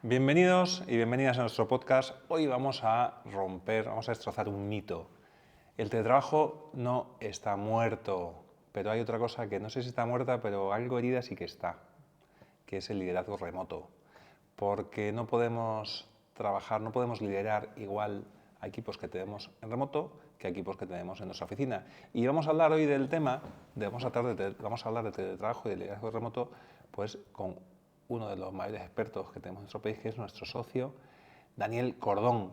Bienvenidos y bienvenidas a nuestro podcast. Hoy vamos a destrozar un mito. El teletrabajo no está muerto, pero hay otra cosa que no sé si está muerta, pero algo herida sí que está, que es el liderazgo remoto. Porque no podemos trabajar, no podemos liderar igual a equipos que tenemos en remoto que a equipos que tenemos en nuestra oficina. Y vamos a hablar hoy del tema, vamos a hablar de teletrabajo y de liderazgo remoto, pues con uno de los mayores expertos que tenemos en nuestro país, que es nuestro socio, Daniel Cordón,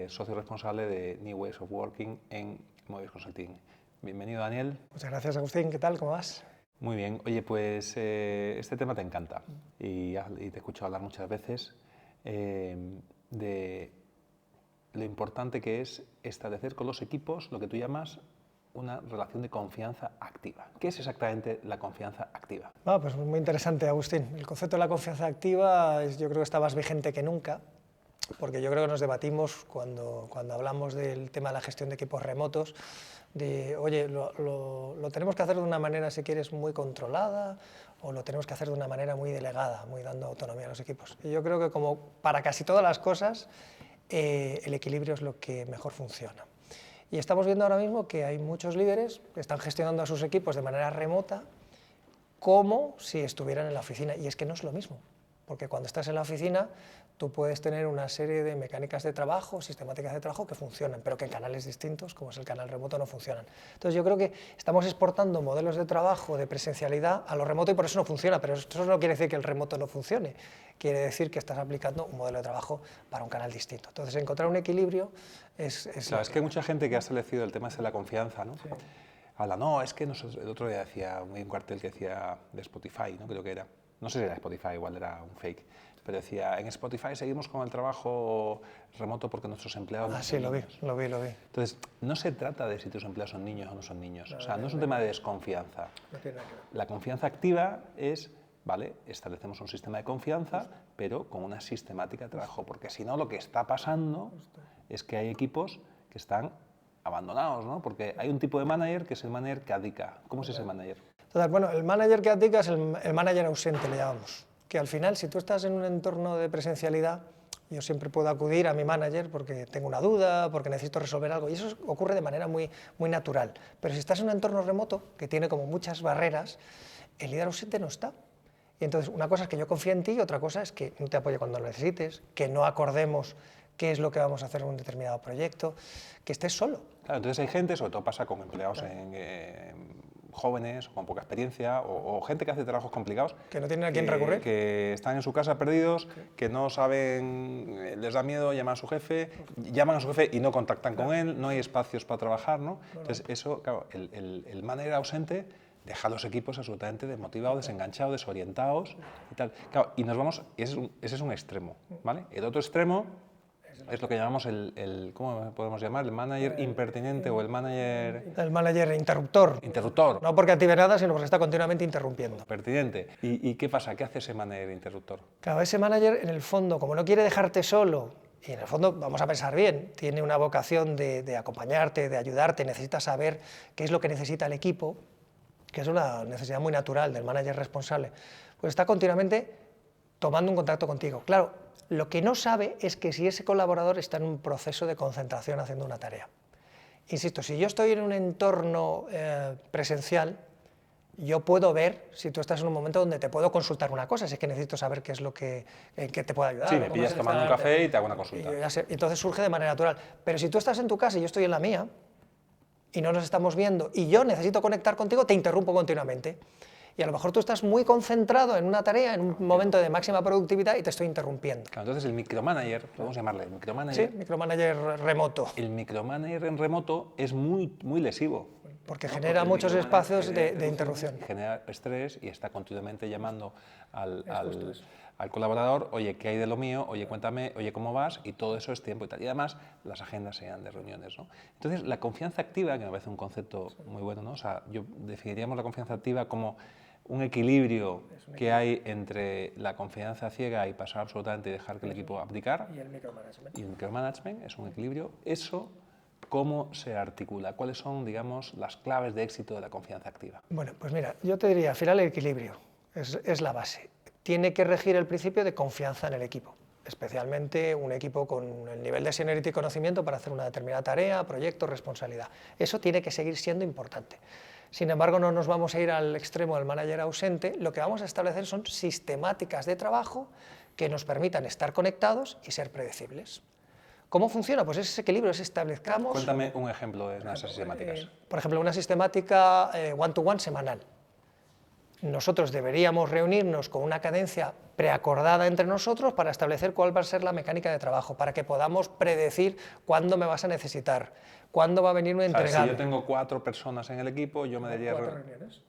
socio responsable de New Ways of Working en Mobius Consulting. Bienvenido, Daniel. Muchas gracias, Agustín. ¿Qué tal? ¿Cómo vas? Muy bien. Oye, pues este tema te encanta y te he escuchado hablar muchas veces de lo importante que es establecer con los equipos lo que tú llamas una relación de confianza activa. ¿Qué es exactamente la confianza activa? Pues muy interesante, Agustín. El concepto de la confianza activa yo creo que está más vigente que nunca, porque yo creo que nos debatimos cuando hablamos del tema de la gestión de equipos remotos, de, oye, lo tenemos que hacer de una manera, si quieres, muy controlada, o lo tenemos que hacer de una manera muy delegada, muy dando autonomía a los equipos. Y yo creo que como para casi todas las cosas, el equilibrio es lo que mejor funciona. Y estamos viendo ahora mismo que hay muchos líderes que están gestionando a sus equipos de manera remota como si estuvieran en la oficina. Y es que no es lo mismo, porque cuando estás en la oficina tú puedes tener una serie de mecánicas de trabajo, sistemáticas de trabajo que funcionan, pero que en canales distintos, como es el canal remoto, no funcionan. Entonces yo creo que estamos exportando modelos de trabajo de presencialidad a lo remoto y por eso no funciona, pero eso no quiere decir que el remoto no funcione, quiere decir que estás aplicando un modelo de trabajo para un canal distinto. Entonces encontrar un equilibrio es claro, es que hay mucha gente que ha establecido el tema de la confianza, ¿no? Sí. Habla, no, es que nosotros, el otro día decía un cartel que decía de Spotify, ¿no? Creo que era. No sé si era Spotify, igual era un fake, pero decía, en Spotify seguimos con el trabajo remoto porque nuestros empleados... sí, lo vi. Entonces, no se trata de si tus empleados son niños o no son niños, o sea, no es un tema de desconfianza. No tiene nada que ver. La confianza activa es, vale, establecemos un sistema de confianza, pero con una sistemática de trabajo, porque si no lo que está pasando es que hay equipos que están abandonados, ¿no? Porque hay un tipo de manager que es el manager que abdica. ¿Cómo es ese manager? Total, bueno, el manager que abdica es el manager ausente, le llamamos. Que al final, si tú estás en un entorno de presencialidad, yo siempre puedo acudir a mi manager porque tengo una duda, porque necesito resolver algo, y eso ocurre de manera muy natural. Pero si estás en un entorno remoto, que tiene como muchas barreras, el líder ausente no está. Y entonces, una cosa es que yo confíe en ti y otra cosa es que no te apoye cuando lo necesites, que no acordemos qué es lo que vamos a hacer en un determinado proyecto, que estés solo. Claro, entonces hay gente, sobre todo pasa con empleados jóvenes, con poca experiencia, o gente que hace trabajos complicados. Que no tienen a quién recurrir. Que están en su casa perdidos, que no saben, les da miedo llamar a su jefe, llaman a su jefe y no contactan con él, no hay espacios para trabajar, ¿no? Entonces eso, claro, el manager ausente deja a los equipos absolutamente desmotivados, desenganchados, desorientados y tal. Claro, y nos vamos, ese es un extremo, ¿vale? El otro extremo es lo que llamamos ¿cómo podemos llamar? ¿El manager impertinente o el manager...? El manager interruptor. Interruptor. No porque active nada, sino porque está continuamente interrumpiendo. Pertinente. ¿Y qué pasa? ¿Qué hace ese manager interruptor? Claro, ese manager, en el fondo, como no quiere dejarte solo, y en el fondo, vamos a pensar bien, tiene una vocación de acompañarte, de ayudarte, necesita saber qué es lo que necesita el equipo, que es una necesidad muy natural del manager responsable, pues está continuamente tomando un contacto contigo. Claro, lo que no sabe es que si ese colaborador está en un proceso de concentración haciendo una tarea. Insisto, si yo estoy en un entorno presencial, yo puedo ver si tú estás en un momento donde te puedo consultar una cosa, si es que necesito saber qué es lo que te puede ayudar. Sí, me pillas tomando un café y te hago una consulta. Entonces surge de manera natural. Pero si tú estás en tu casa y yo estoy en la mía, y no nos estamos viendo, y yo necesito conectar contigo, te interrumpo continuamente. Y a lo mejor tú estás muy concentrado en una tarea, en un momento de máxima productividad y te estoy interrumpiendo. Claro, entonces el micromanager, podemos llamarle el micromanager. Sí, micromanager remoto. El micromanager en remoto es muy lesivo. Porque genera muchos espacios de interrupción. Genera estrés y está continuamente llamando al colaborador, oye, ¿qué hay de lo mío? Oye, cuéntame, oye, ¿cómo vas? Y todo eso es tiempo y tal. Y además, las agendas se llenan de reuniones, ¿no? Entonces, la confianza activa, que me parece un concepto muy bueno, ¿no? O sea, yo definiríamos la confianza activa como un equilibrio que hay entre la confianza ciega y pasar absolutamente y dejar que el equipo abdicar. Y el micromanagement. Y el micromanagement es un equilibrio. Eso, ¿cómo se articula? ¿Cuáles son, digamos, las claves de éxito de la confianza activa? Bueno, pues mira, yo te diría, al final el equilibrio es la base. tiene que regir el principio de confianza en el equipo, especialmente un equipo con el nivel de seniority y conocimiento para hacer una determinada tarea, proyecto, responsabilidad. Eso tiene que seguir siendo importante. Sin embargo, no nos vamos a ir al extremo del manager ausente, lo que vamos a establecer son sistemáticas de trabajo que nos permitan estar conectados y ser predecibles. ¿Cómo funciona? Pues ese equilibrio, es establezcamos... Cuéntame un ejemplo de esas sistemáticas. Por ejemplo, una sistemática one-to-one semanal. Nosotros deberíamos reunirnos con una cadencia preacordada entre nosotros para establecer cuál va a ser la mecánica de trabajo, para que podamos predecir cuándo me vas a necesitar, cuándo va a venir un entregable. Si yo tengo 4 personas en el equipo, yo me daría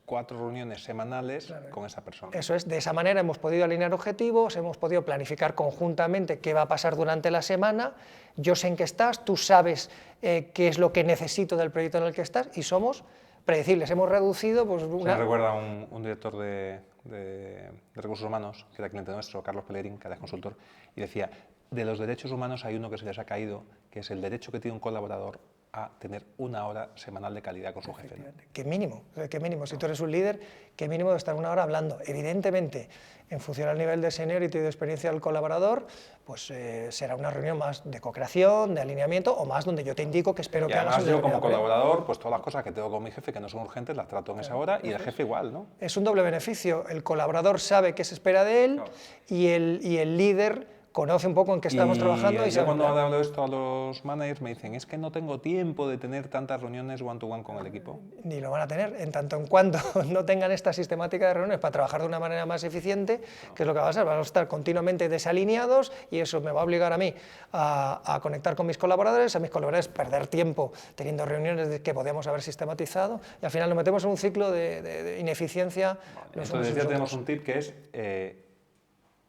4 reuniones semanales con esa persona. Eso es, de esa manera hemos podido alinear objetivos, hemos podido planificar conjuntamente qué va a pasar durante la semana, yo sé en qué estás, tú sabes qué es lo que necesito del proyecto en el que estás y somos predecibles. Hemos reducido... Pues, Me recuerda un director de recursos humanos, que era cliente nuestro, Carlos Pellerín, que era consultor, y decía, de los derechos humanos hay uno que se les ha caído, que es el derecho que tiene un colaborador a tener 1 hora semanal de calidad con su jefe. ¿Qué mínimo? ¿Qué mínimo? Si tú eres un líder, ¿qué mínimo de estar 1 hora hablando? Evidentemente, en función al nivel de seniority y de experiencia del colaborador, pues será una reunión más de co-creación, de alineamiento, o más donde yo te indico que espero que hagas. Además yo como colaborador, pues todas las cosas que tengo con mi jefe que no son urgentes las trato en esa hora y el jefe igual, ¿no? Es un doble beneficio. El colaborador sabe qué se espera de él y el líder conoce un poco en qué estamos trabajando. Yo cuando hablo esto a los managers me dicen, es que no tengo tiempo de tener tantas reuniones one-to-one con el equipo. Ni lo van a tener, en tanto en cuanto no tengan esta sistemática de reuniones para trabajar de una manera más eficiente, que es lo que va a pasar, vamos a estar continuamente desalineados y eso me va a obligar a mí a conectar con mis colaboradores, a mis colaboradores perder tiempo teniendo reuniones que podíamos haber sistematizado y al final nos metemos en un ciclo de ineficiencia. Entonces ya tenemos un tip que es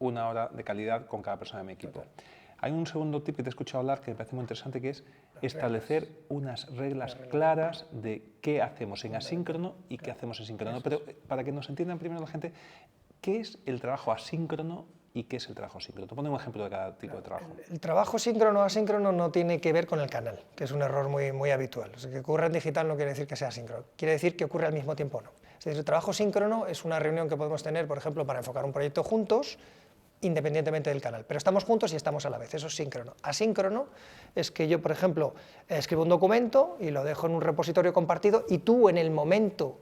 1 hora de calidad con cada persona de mi equipo. Hay un segundo tip que te he escuchado hablar que me parece muy interesante, que es establecer unas reglas claras de qué hacemos en asíncrono y qué hacemos en síncrono. Pero para que nos entiendan primero la gente, ¿qué es el trabajo asíncrono y qué es el trabajo síncrono? Te pongo un ejemplo de cada tipo de trabajo. El trabajo síncrono o asíncrono no tiene que ver con el canal, que es un error muy habitual. O sea, que ocurra en digital no quiere decir que sea asíncrono, quiere decir que ocurre al mismo tiempo o no. Es decir, el trabajo síncrono es una reunión que podemos tener, por ejemplo, para enfocar un proyecto juntos, independientemente del canal, pero estamos juntos y estamos a la vez, eso es síncrono. Asíncrono es que yo, por ejemplo, escribo un documento y lo dejo en un repositorio compartido y tú en el momento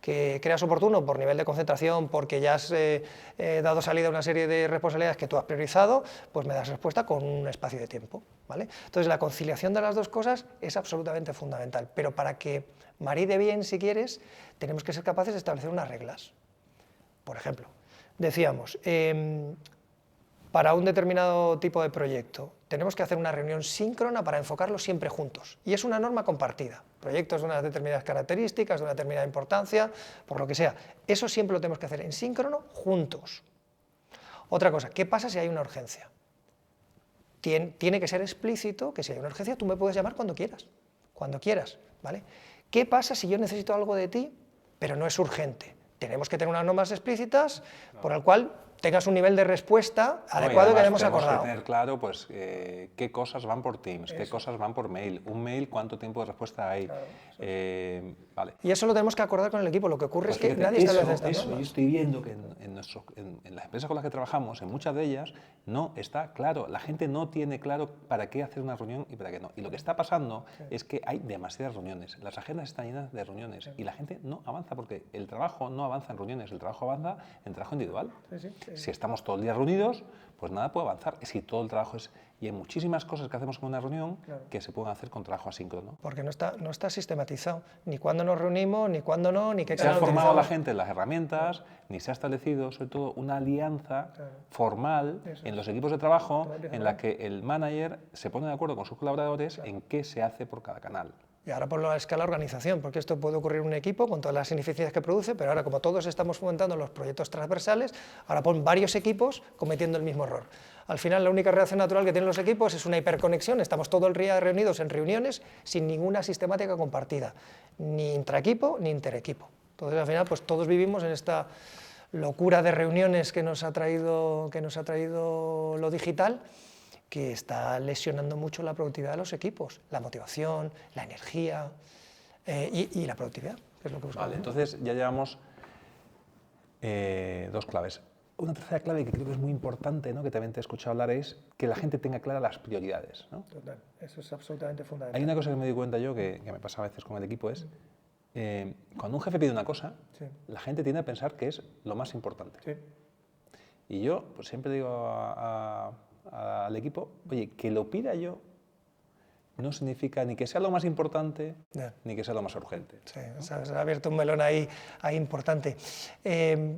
que creas oportuno, por nivel de concentración, porque ya has dado salida a una serie de responsabilidades que tú has priorizado, pues me das respuesta con un espacio de tiempo, ¿vale? Entonces la conciliación de las dos cosas es absolutamente fundamental, pero para que maride bien, si quieres, tenemos que ser capaces de establecer unas reglas. Por ejemplo, decíamos, para un determinado tipo de proyecto tenemos que hacer una reunión síncrona para enfocarlo siempre juntos. Y es una norma compartida. Proyectos de unas determinadas características, de una determinada importancia, por lo que sea. Eso siempre lo tenemos que hacer en síncrono, juntos. Otra cosa, ¿qué pasa si hay una urgencia? Tiene que ser explícito que si hay una urgencia tú me puedes llamar cuando quieras, ¿vale? ¿Qué pasa si yo necesito algo de ti, pero no es urgente? Tenemos que tener unas normas explícitas por el cual tengas un nivel de respuesta adecuado que hayamos acordado. Tenemos que tener claro pues, qué cosas van por Teams, qué cosas van por mail. Un mail, ¿cuánto tiempo de respuesta hay? Claro, vale. Y eso lo tenemos que acordar con el equipo. Lo que ocurre es que nadie establece estas normas. Yo estoy viendo que en las empresas con las que trabajamos, en muchas de ellas, no está claro. La gente no tiene claro para qué hacer una reunión y para qué no. Y lo que está pasando es que hay demasiadas reuniones. Las agendas están llenas de reuniones y la gente no avanza porque el trabajo no avanza en reuniones, el trabajo avanza en trabajo individual. Si estamos todo el día reunidos, pues nada puede avanzar. Es que todo el trabajo es... Y hay muchísimas cosas que hacemos con una reunión que se pueden hacer con trabajo asíncrono. Porque no está sistematizado, ni cuándo nos reunimos, ni cuándo no, ni qué canal utilizamos. Se ha formado a la gente en las herramientas, ni se ha establecido, sobre todo, una alianza formal en los equipos de trabajo en la que el manager se pone de acuerdo con sus colaboradores en qué se hace por cada canal. Y ahora ponlo a escala organización, porque esto puede ocurrir en un equipo con todas las ineficiencias que produce, pero ahora como todos estamos fomentando los proyectos transversales, ahora pon varios equipos cometiendo el mismo error. Al final la única reacción natural que tienen los equipos es una hiperconexión, estamos todo el día reunidos en reuniones sin ninguna sistemática compartida, ni intraequipo ni interequipo. Entonces al final pues todos vivimos en esta locura de reuniones que nos ha traído lo digital, que está lesionando mucho la productividad de los equipos, la motivación, la energía y la productividad, que es lo que buscamos. Vale, entonces ya llevamos 2 claves. una tercera clave que creo que es muy importante, ¿no? Que también te he escuchado hablar, es que la gente tenga claras las prioridades, ¿no? Total, eso es absolutamente fundamental. Hay una cosa que me doy cuenta yo, que me pasa a veces con el equipo, es cuando un jefe pide una cosa, Sí. la gente tiende a pensar que es lo más importante. Sí. Y yo pues siempre digo al equipo, oye, que lo pida yo no significa ni que sea lo más importante, Ya. ni que sea lo más urgente. Sí, se ha abierto un melón ahí importante.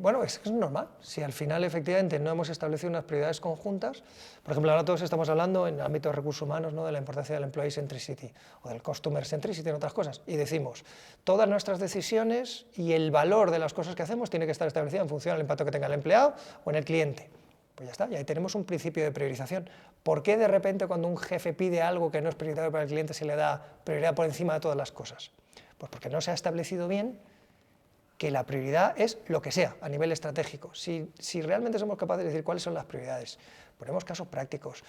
Bueno, es normal. Si al final efectivamente no hemos establecido unas prioridades conjuntas, por ejemplo, ahora todos estamos hablando en el ámbito de recursos humanos, ¿no? De la importancia del employee centricity o del customer centricity en otras cosas, y decimos, todas nuestras decisiones y el valor de las cosas que hacemos tiene que estar establecido en función del impacto que tenga el empleado o en el cliente. Pues ya está, y ahí tenemos un principio de priorización. ¿Por qué de repente cuando un jefe pide algo que no es prioritario para el cliente se le da prioridad por encima de todas las cosas? Pues porque no se ha establecido bien que la prioridad es lo que sea a nivel estratégico. Si realmente somos capaces de decir cuáles son las prioridades, ponemos casos prácticos.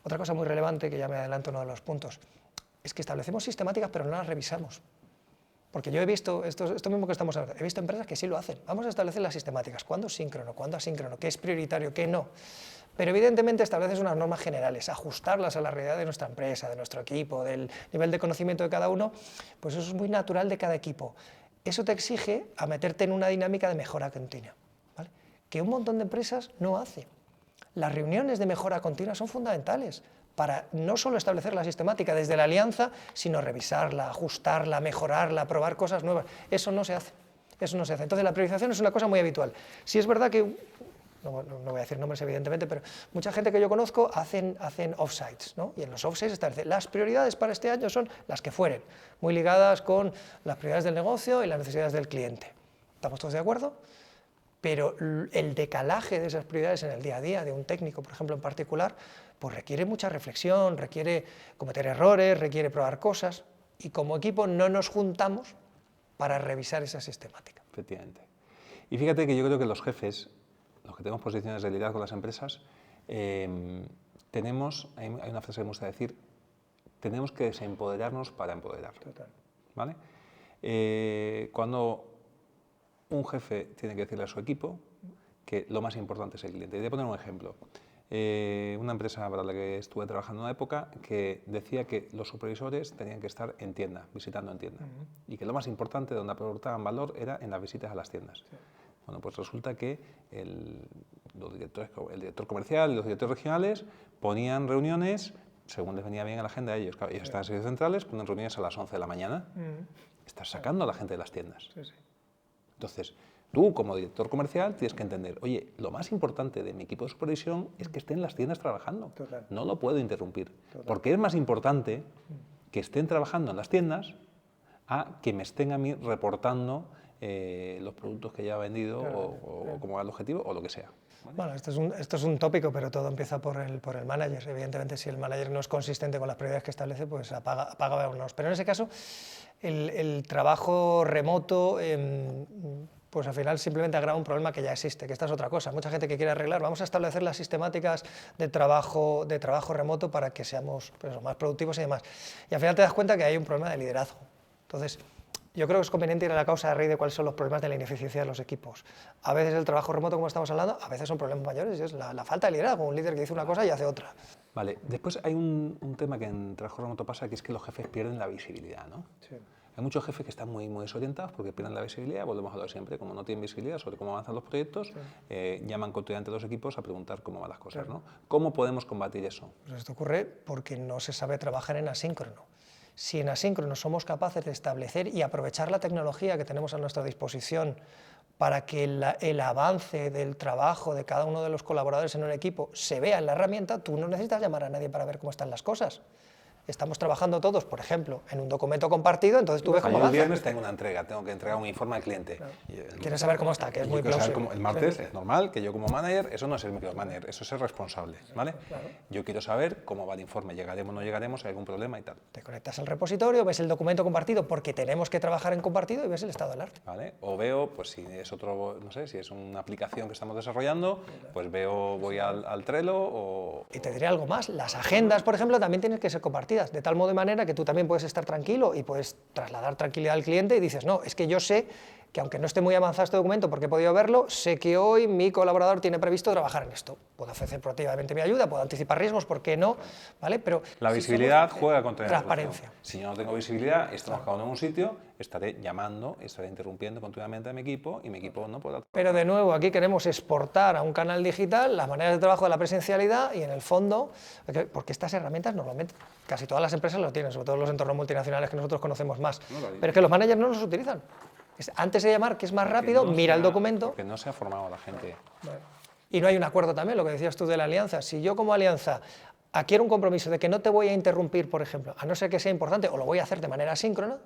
Otra cosa muy relevante, que ya me adelanto uno de los puntos, es que establecemos sistemáticas pero no las revisamos. Porque yo he visto, esto mismo que estamos hablando, he visto empresas que sí lo hacen. Vamos a establecer las sistemáticas, cuándo síncrono, cuándo asíncrono, qué es prioritario, qué no. Pero evidentemente estableces unas normas generales, ajustarlas a la realidad de nuestra empresa, de nuestro equipo, del nivel de conocimiento de cada uno, pues eso es muy natural de cada equipo. Eso te exige a meterte en una dinámica de mejora continua, ¿vale? Que un montón de empresas no hacen. Las reuniones de mejora continua son fundamentales para no solo establecer la sistemática desde la alianza, sino revisarla, ajustarla, mejorarla, probar cosas nuevas. Eso no se hace. Eso no se hace. Entonces la priorización es una cosa muy habitual. Sí es verdad que, no voy a decir nombres evidentemente, pero mucha gente que yo conozco hacen offsites, ¿no? Y en los offsites establecen las prioridades para este año son las que fueren, muy ligadas con las prioridades del negocio y las necesidades del cliente. ¿Estamos todos de acuerdo? Pero el decalaje de esas prioridades en el día a día de un técnico, por ejemplo, en particular, pues requiere mucha reflexión, requiere cometer errores, requiere probar cosas, y como equipo no nos juntamos para revisar esa sistemática. Efectivamente. Y fíjate que yo creo que los jefes, los que tenemos posiciones de liderazgo en las empresas, hay una frase que me gusta decir, tenemos que desempoderarnos para empoderar. Total. ¿Vale? Cuando un jefe tiene que decirle a su equipo que lo más importante es el cliente. Y voy a poner un ejemplo. Una empresa para la que estuve trabajando en una época que decía que los supervisores tenían que estar en tienda, visitando en tienda. Y que lo más importante, donde aportaban valor, era en las visitas a las tiendas. Sí. Bueno, pues resulta que el director comercial y los directores regionales ponían reuniones, según les venía bien a la agenda de ellos. Claro, ellos estaban en servicios centrales, ponen reuniones a las 11 de la mañana. Estás sacando a la gente de las tiendas. Sí, sí. Entonces, tú como director comercial tienes que entender, oye, lo más importante de mi equipo de supervisión es que estén en las tiendas trabajando. Total. No lo puedo interrumpir. Total. Porque es más importante que estén trabajando en las tiendas a que me estén a mí reportando los productos que ya ha vendido, claro, o cómo va el objetivo o lo que sea. ¿Vale? Bueno, esto es un tópico, pero todo empieza por el manager. Evidentemente, si el manager no es consistente con las prioridades que establece, pues apaga vámonos. Pero en ese caso, el trabajo remoto, pues al final simplemente agrava un problema que ya existe, que esta es otra cosa. Mucha gente que quiere arreglar, vamos a establecer las sistemáticas de trabajo remoto para que seamos pues, más productivos y demás. Y al final te das cuenta que hay un problema de liderazgo. Entonces, yo creo que es conveniente ir a la causa de raíz de cuáles son los problemas de la ineficiencia de los equipos. A veces el trabajo remoto, como estamos hablando, a veces son problemas mayores, y es la falta de liderazgo, un líder que dice una cosa y hace otra. Vale, después hay un tema que en trabajo remoto pasa, que es que los jefes pierden la visibilidad, ¿no? Sí. Hay muchos jefes que están muy desorientados porque pierden la visibilidad, volvemos a lo de siempre, como no tienen visibilidad sobre cómo avanzan los proyectos, sí, llaman continuamente a los equipos a preguntar cómo van las cosas, claro, ¿no? ¿Cómo podemos combatir eso? Pues esto ocurre porque no se sabe trabajar en asíncrono. Si en asíncrono somos capaces de establecer y aprovechar la tecnología que tenemos a nuestra disposición para que el avance del trabajo de cada uno de los colaboradores en un equipo se vea en la herramienta, tú no necesitas llamar a nadie para ver cómo están las cosas. Estamos trabajando todos, por ejemplo, en un documento compartido, entonces tú ves cómo avanza. El viernes tengo una entrega, tengo que entregar un informe al cliente. Claro. Quieres saber cómo está, que es muy plausible. El martes es normal que yo como manager, eso no es el micromanager, eso es ser responsable, ¿vale? Claro. Yo quiero saber cómo va el informe, llegaremos o no llegaremos, hay algún problema y tal. Te conectas al repositorio, ves el documento compartido porque tenemos que trabajar en compartido y ves el estado del arte. ¿Vale? O veo, pues si es otro, no sé, si es una aplicación que estamos desarrollando, pues voy al Trello o... Y te diré algo más, las agendas, por ejemplo, también tienen que ser compartidas, de tal modo de manera que tú también puedes estar tranquilo y puedes trasladar tranquilidad al cliente y dices, no, es que yo sé que aunque no esté muy avanzado este documento porque he podido verlo, sé que hoy mi colaborador tiene previsto trabajar en esto. Puedo ofrecer proactivamente mi ayuda, puedo anticipar riesgos, ¿por qué no? ¿Vale? Pero la si visibilidad somos, juega contra la transparencia. interrupción. Si yo no tengo visibilidad, estamos cada uno en un sitio, estaré llamando, estaré interrumpiendo continuamente a mi equipo y mi equipo no podrá. Pero de nuevo, aquí queremos exportar a un canal digital las maneras de trabajo de la presencialidad y en el fondo, porque estas herramientas normalmente casi todas las empresas lo tienen, sobre todo en los entornos multinacionales que nosotros conocemos más, pero es que los managers no los utilizan. Antes de llamar, que es más rápido, mira el documento. Porque no se ha formado la gente. Bueno. Y no hay un acuerdo también, lo que decías tú de la alianza. Si yo como alianza adquiero un compromiso de que no te voy a interrumpir, por ejemplo, a no ser que sea importante, o lo voy a hacer de manera asíncrona.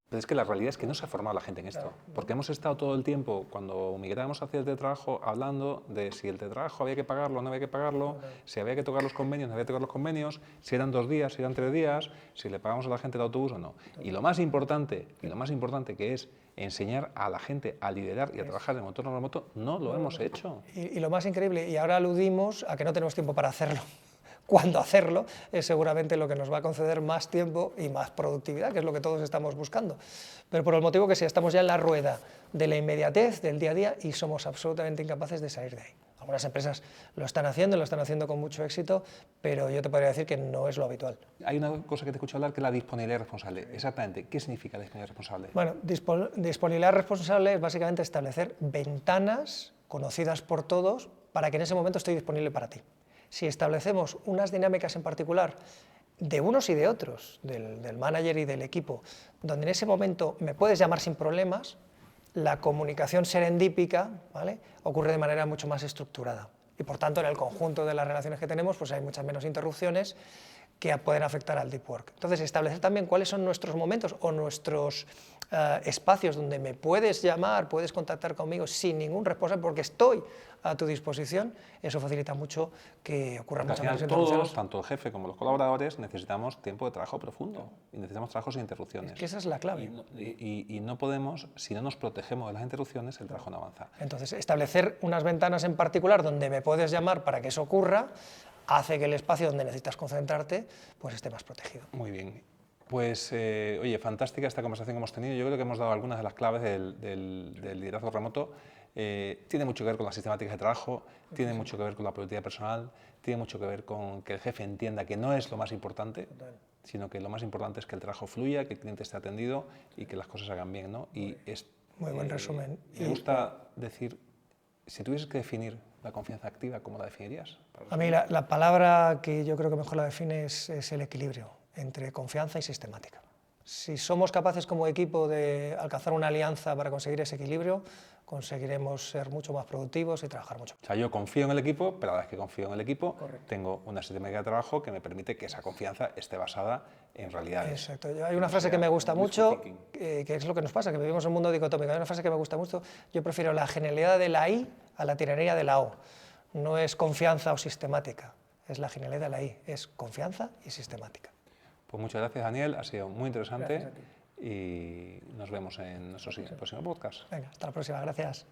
Pero es que la realidad es que no se ha formado la gente en esto, porque hemos estado todo el tiempo, cuando migrábamos hacia el teletrabajo, hablando de si el teletrabajo había que pagarlo o no había que pagarlo, si había que tocar los convenios o no había que tocar los convenios, si eran 2 días, si eran 3 días, si le pagamos a la gente el autobús o no. Y lo más importante que es enseñar a la gente a liderar y a trabajar en un entorno remoto, no lo hemos hecho. Y lo más increíble, y ahora aludimos a que no tenemos tiempo para hacerlo, cuando hacerlo es seguramente lo que nos va a conceder más tiempo y más productividad, que es lo que todos estamos buscando. Pero por el motivo que sea, estamos ya en la rueda de la inmediatez, del día a día, y somos absolutamente incapaces de salir de ahí. Algunas empresas lo están haciendo con mucho éxito, pero yo te podría decir que no es lo habitual. Hay una cosa que te escucho hablar, que es la disponibilidad responsable. Exactamente, ¿qué significa la disponibilidad responsable? Bueno, disponibilidad responsable es básicamente establecer ventanas conocidas por todos para que en ese momento esté disponible para ti. Si establecemos unas dinámicas en particular de unos y de otros, del manager y del equipo, donde en ese momento me puedes llamar sin problemas, la comunicación serendípica, ¿vale?, ocurre de manera mucho más estructurada. Y por tanto, en el conjunto de las relaciones que tenemos, pues hay muchas menos interrupciones que pueden afectar al deep work. Entonces, establecer también cuáles son nuestros momentos o nuestros espacios donde me puedes llamar, puedes contactar conmigo sin ningún responsable, porque estoy a tu disposición, eso facilita mucho que ocurran muchas menos interrupciones. Todos, tanto el jefe como los colaboradores, necesitamos tiempo de trabajo profundo y necesitamos trabajo sin interrupciones. Es que esa es la clave. Y no podemos, si no nos protegemos de las interrupciones, el trabajo no avanza. Entonces, establecer unas ventanas en particular donde me puedes llamar para que eso ocurra, hace que el espacio donde necesitas concentrarte pues esté más protegido. Muy bien. Pues, oye, fantástica esta conversación que hemos tenido. Yo creo que hemos dado algunas de las claves del liderazgo remoto. Tiene mucho que ver con las sistemáticas de trabajo, tiene mucho que ver con la productividad personal, tiene mucho que ver con que el jefe entienda que no es lo más importante, sino que lo más importante es que el trabajo fluya, que el cliente esté atendido y que las cosas se hagan bien, ¿no? Y es, muy buen resumen. Me gusta decir, si tuvieses que definir la confianza activa, ¿cómo la definirías? A mí la palabra que yo creo que mejor la define es el equilibrio entre confianza y sistemática. Si somos capaces como equipo de alcanzar una alianza para conseguir ese equilibrio, conseguiremos ser mucho más productivos y trabajar mucho. O sea, yo confío en el equipo, pero a la vez que confío en el equipo, tengo una sistemática de trabajo que me permite que esa confianza esté basada en realidades. Exacto. Hay una frase que me gusta mucho, que es lo que nos pasa, que vivimos en un mundo dicotómico. Hay una frase que me gusta mucho, yo prefiero la genialidad de la I a la tiranía de la O. No es confianza o sistemática, es la genialidad de la I, es confianza y sistemática. Pues muchas gracias, Daniel, ha sido muy interesante y nos vemos en nuestro próximo podcast. Venga, hasta la próxima, gracias.